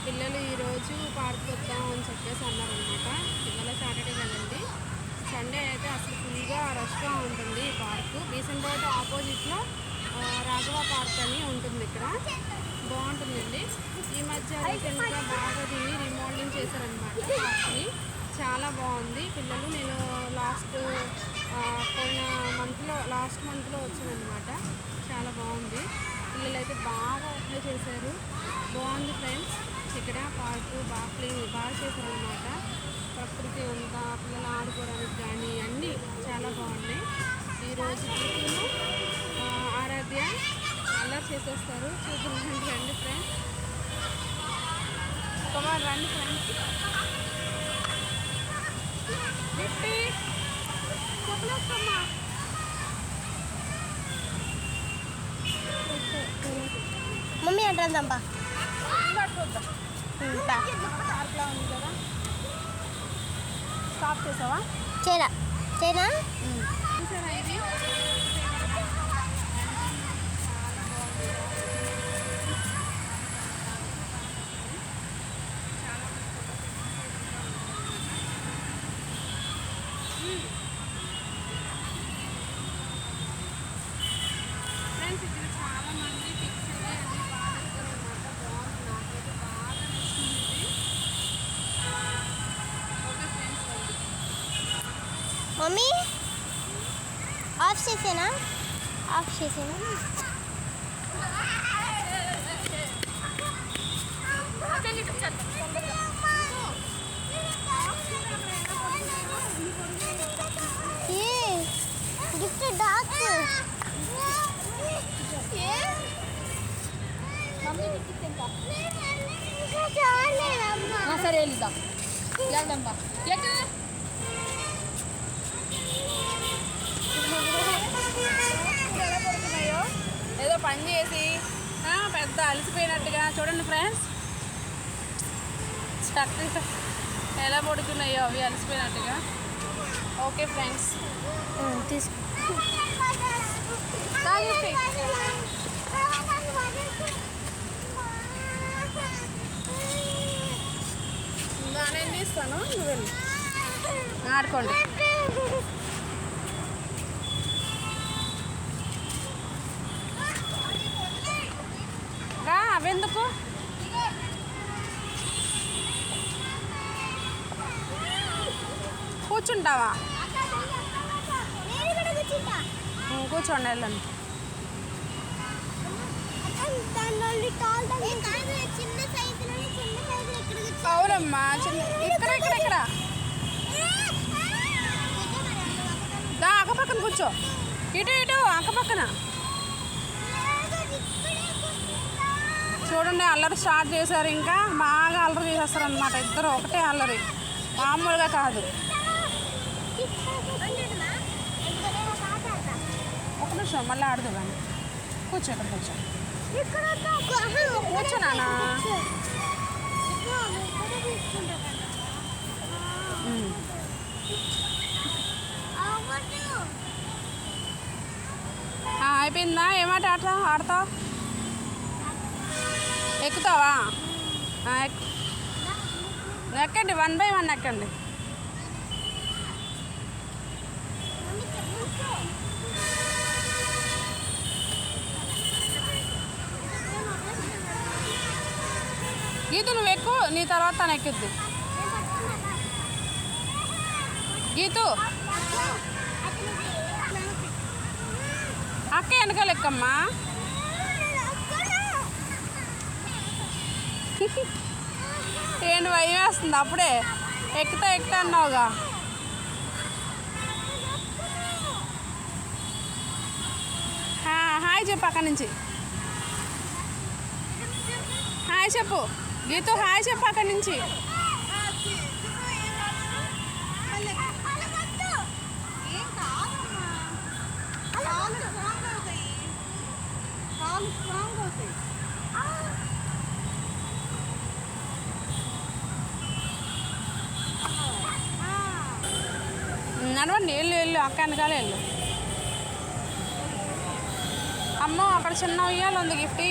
పిల్లలు ఈరోజు పార్క్ వద్దాం అని చెప్పేసి అన్నారనమాట. ఇవాళ సాటర్డే కదండి. సండే అయితే అసలు ఫుల్గా రష్గా ఉంటుంది ఈ పార్కు. బీసెంట్ రోడ్ ఆపోజిట్లో రాఘవ పార్క్ అని ఉంటుంది. ఇక్కడ బాగుంటుందండి. ఈ మధ్య రీసెంట్గా బాగా దీన్ని రీమోడలింగ్ చేశారనమాట పార్క్ని. చాలా బాగుంది. పిల్లలు నేను పోయిన లాస్ట్ మంత్లో వచ్చానమాట. చాలా బాగుంది. పిల్లలు అయితే బాగా ఎంజాయ్ చేశారు. బాగుంది ఫ్రెండ్స్. ఇక్కడ పార్కు బాగా చేశారనమాట. ప్రకృతి అంతా పిల్లలు ఆడుకోవడానికి కానీ అన్నీ చాలా బాగున్నాయి. ఈరోజు ఆరాధ్య అల్లరి చేసేస్తారు. చూద్దాం రండి ఫ్రెండ్స్. రండి ఫ్రెండ్స్. చెప్పలేమ్మా. మమ్మీ అంటుందమ్మా పార్క్లా ఉంది కదా. స్టాప్ చేసావా? చేనా చూసారా ఇది? ఫ్రెండ్స్ ఇక్కడ చాలా మంది పిక్చర్ అది బాగా ఇస్తారనమాట. బాగుంది. నాకైతే బాగా నచ్చింది. Okay friends. మమ్మీ ఆఫ్ చేసేనా? గిఫ్ట్ డాగ్స్ సరే వెళ్దాం. వెళ్దాంబా. ఎటు ఎలా పడుతున్నాయో ఏదో పని చేసి పెద్ద అలసిపోయినట్టుగా చూడండి ఫ్రెండ్స్. చక్కగా ఎలా పడుతున్నాయో అవి అలసిపోయినట్టుగా. ఓకే ఫ్రెండ్స్ తీసుకో. నేను తీస్తాను, నువ్వు వెళ్ళి ఆడుకోండి. అవెందుకు? కూర్చుంటావా? కూర్చోండి వెళ్ళండి. అవునమ్మా చిన్న ఇక్కడ దా అక్కపక్కన కూర్చో. ఇటు అక్కపక్కన చూడండి. అల్లరి స్టార్ట్ చేశారు. ఇంకా బాగా అల్లరి చేసేస్తారు అనమాట. ఇద్దరు ఒకటే అల్లరి, మామూలుగా కాదు. ఒక నిమిషం మళ్ళీ ఆడదు కానీ కూర్చో. ఇక్కడ కూర్చోనా? అయిపోయిందా? ఏమాట ఆడతావు? ఎక్కుతావా? ఎక్కండి, 1 by 1 ఎక్కండి. గీతు నువ్వు ఎక్కువ, నీ తర్వాత తను ఎక్కుద్ది. గీతు అక్క వెనకాల ఎక్కమ్మా. ఏంటి భయం వేస్తుంది? అప్పుడే ఎక్కుతా అన్నావుగా. హాయ్ చెప్పు. అక్కడి నుంచి హాయ్ చెప్పు. గీతు హాయ్ చెప్పు అక్కడి నుంచి. నడవండి, వెళ్ళు అక్క వెనకాల వెళ్ళు. అమ్మో అక్కడ చిన్న ఉయ్యాలు ఉంది గిఫ్ట్.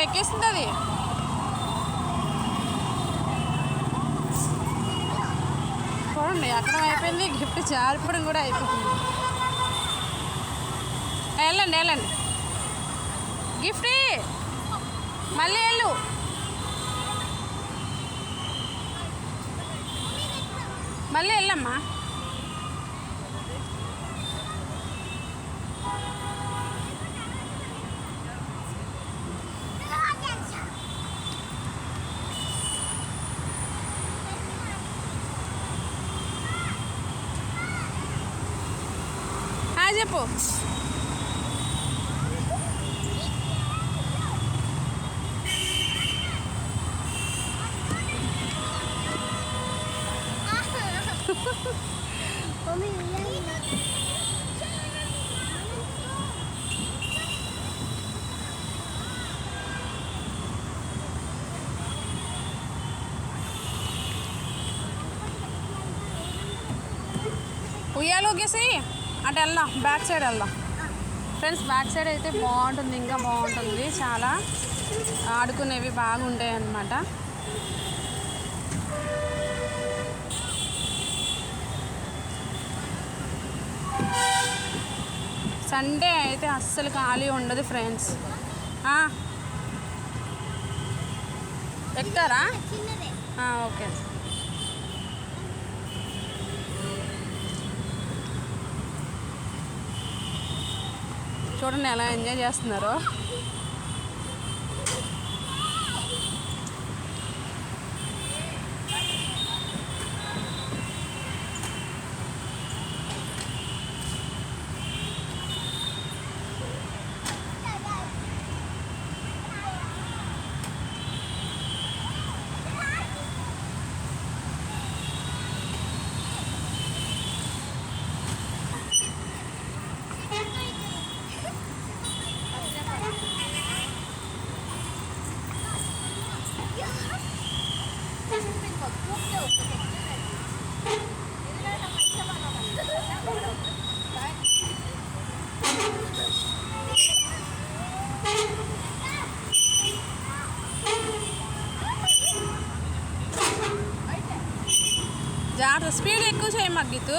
ఎక్కేస్తుంది అది. చూడండి ఎక్కడం అయిపోయింది, గిఫ్ట్ జారిపోవడం కూడా అయిపోతుంది. వెళ్ళండి వెళ్ళండి గిఫ్ట్ మళ్ళీ వెళ్ళు. మళ్ళీ వెళ్ళమ్మా. చెప్పు. ఉయ్యాలోకేసి అటు వెళ్దాం, బ్యాక్ సైడ్ వెళ్దాం ఫ్రెండ్స్. బ్యాక్ సైడ్ అయితే బాగుంటుంది, ఇంకా బాగుంటుంది. చాలా ఆడుకునేవి బాగుంటాయి అన్నమాట. సండే అయితే అస్సలు ఖాళీ ఉండదు ఫ్రెండ్స్. ఎక్కుతారా? ఓకే. చూడండి ఎలా ఎంజాయ్ చేస్తున్నారో. జాగ్రత్త, స్పీడ్ ఎక్కువ చేయమ్మా గీతు.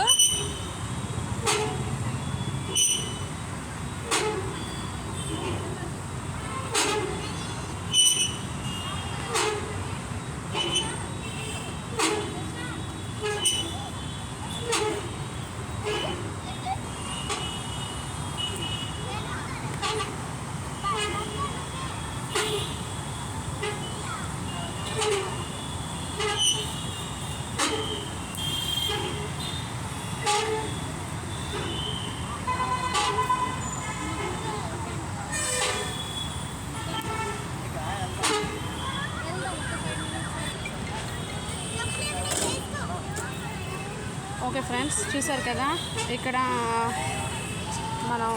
ఓకే ఫ్రెండ్స్, చూసారు కదా ఇక్కడ మనం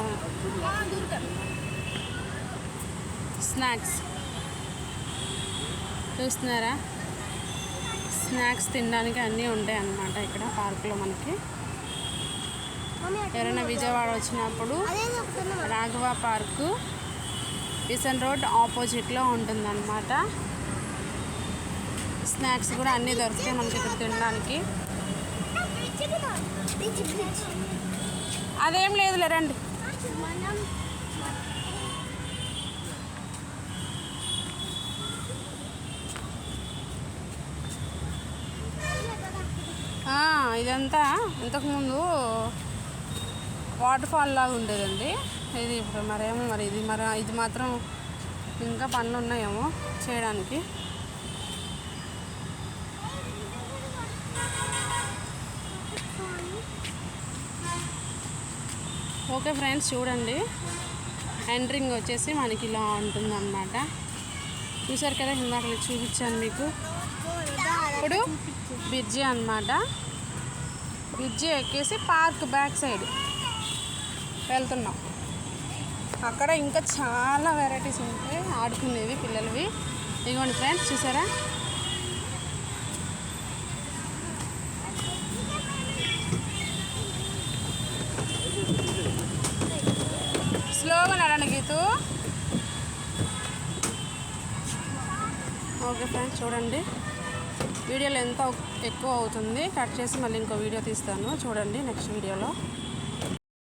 స్నాక్స్ చూస్తున్నారా. స్నాక్స్ తినడానికి అన్నీ ఉంటాయి అన్నమాట ఇక్కడ పార్కులో మనకి. ఎవరైనా విజయవాడ వచ్చినప్పుడు రాఘవ పార్కు బిసన్ రోడ్ ఆపోజిట్లో ఉంటుందన్నమాట. స్నాక్స్ కూడా అన్నీ దొరుకుతాయి మనకి ఇక్కడ తినడానికి. అదేం లేదులే, రండి. ఇదంతా ఇంతకుముందు వాటర్ ఫాల్ లాగా ఉండేదండి. ఇది ఇప్పుడు మరేమో ఇది మాత్రం ఇంకా పనులు ఉన్నాయేమో చేయడానికి. ఓకే ఫ్రెండ్స్, చూడండి ఎంట్రింగ్ వచ్చేసి మనకి ఇలా ఉంటుందన్నమాట. చూసారు కదా, ఇందాక చూపించాను మీకు. ఇప్పుడు బ్రిడ్జి అన్నమాట. బ్రిడ్జి ఎక్కేసి పార్క్ బ్యాక్ సైడ్ వెళ్తున్నాం. అక్కడ ఇంకా చాలా వెరైటీస్ ఉంటాయి ఆడుకునేవి పిల్లలవి. ఇదిగోండి ఫ్రెండ్స్, చూసారా. స్లోగా నడవండి గీతు. ఓకే ఫ్రెండ్స్, చూడండి వీడియోలో ఎంత ఎక్కువ అవుతుంది, కట్ చేసి మళ్ళీ ఇంకో వీడియో తీస్తాను చూడండి నెక్స్ట్ వీడియోలో.